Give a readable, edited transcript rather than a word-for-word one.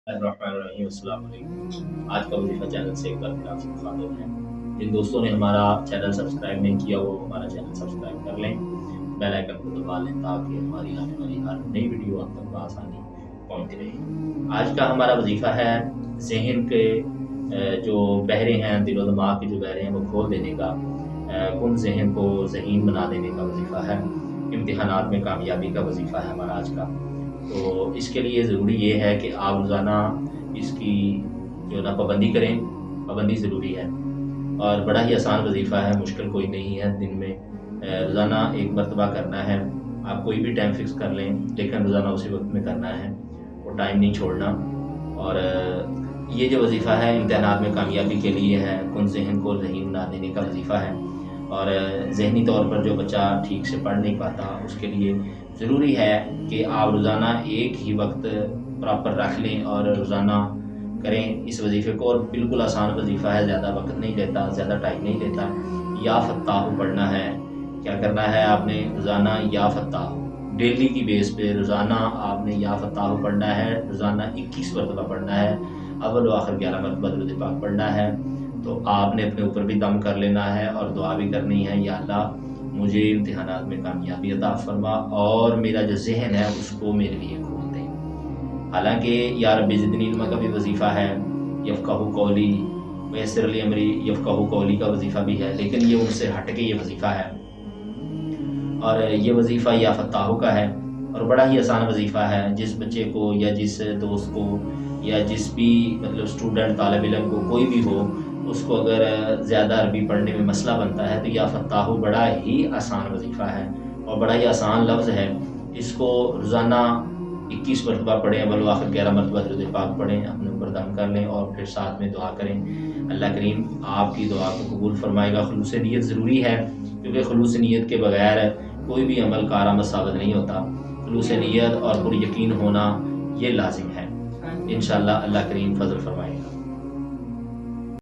الرحمن السلام علیکم۔ آج کا وظیفہ چینل سے ایک بار پھر آپ سب خادم ہیں۔ جن دوستوں نے ہمارا چینل سبسکرائب نہیں کیا وہ ہمارا چینل سبسکرائب کر لیں، بیل آئیکن کو دبا لیں تاکہ ہماری آنے والی ہر نئی ویڈیو آپ تک بآسانی پہنچتی رہے۔ آج کا ہمارا وظیفہ ہے ذہن کے جو بہرے ہیں، دل و دماغ کے جو بہرے ہیں وہ کھول دینے کا، کن ذہن کو ذہین بنا دینے کا وظیفہ ہے۔ امتحانات میں کامیابی کا وظیفہ ہے ہمارا آج کا۔ تو اس کے لیے ضروری یہ ہے کہ آپ روزانہ اس کی جو نا پابندی کریں۔ پابندی ضروری ہے اور بڑا ہی آسان وظیفہ ہے، مشکل کوئی نہیں ہے۔ دن میں روزانہ ایک مرتبہ کرنا ہے۔ آپ کوئی بھی ٹائم فکس کر لیں لیکن روزانہ اسی وقت میں کرنا ہے، وہ ٹائم نہیں چھوڑنا۔ اور یہ جو وظیفہ ہے امتحانات میں کامیابی کے لیے ہے، کن ذہن کو ذہین بنا دینے کا وظیفہ ہے۔ اور ذہنی طور پر جو بچہ ٹھیک سے پڑھ نہیں پاتا اس کے لیے ضروری ہے کہ آپ روزانہ ایک ہی وقت پراپر رکھ لیں اور روزانہ کریں اس وظیفے کو۔ اور بالکل آسان وظیفہ ہے، زیادہ وقت نہیں لیتا، زیادہ ٹائم نہیں لیتا۔ یا فتح پڑھنا ہے۔ کیا کرنا ہے آپ نے؟ روزانہ یا فتح ڈیلی کی بیس پہ روزانہ آپ نے یا فتح پڑھنا ہے۔ روزانہ 21 مرتبہ پڑھنا ہے، اول و آخر 11 مرتبہ درود پاک پڑھنا ہے۔ تو آپ نے اپنے اوپر بھی دم کر لینا ہے اور دعا بھی کرنی ہے، یا اللہ مجھے امتحانات میں کامیابی عطا فرما اور میرا جو ذہن ہے اس کو میرے لیے کھول دے۔ حالانکہ یا رب زدنی علما کا بھی وظیفہ ہے، یفقہوا قولی ویسر لی امری یفقہوا قولی کا وظیفہ بھی ہے، لیکن یہ ان سے ہٹ کے یہ وظیفہ ہے۔ اور یہ وظیفہ یا فتح کا ہے اور بڑا ہی آسان وظیفہ ہے۔ جس بچے کو یا جس دوست کو یا جس بھی اسٹوڈنٹ طالب علم کو کوئی بھی ہو، اس کو اگر زیادہ عربی پڑھنے میں مسئلہ بنتا ہے تو یا فتح بڑا ہی آسان وظیفہ ہے اور بڑا ہی آسان لفظ ہے۔ اس کو روزانہ 21 مرتبہ پڑھیں، اول و آخر 11 مرتبہ درود پاک پڑھیں، اپنے اوپر دم کر لیں اور پھر ساتھ میں دعا کریں۔ اللہ کریم آپ کی دعا کو قبول فرمائے گا۔ خلوص نیت ضروری ہے کیونکہ خلوص نیت کے بغیر کوئی بھی عمل کارآمد ثابت نہیں ہوتا۔ خلوص نیت اور پر یقین ہونا یہ لازم ہے۔ انشاءاللہ اللہ کریم فضل فرمائے گا۔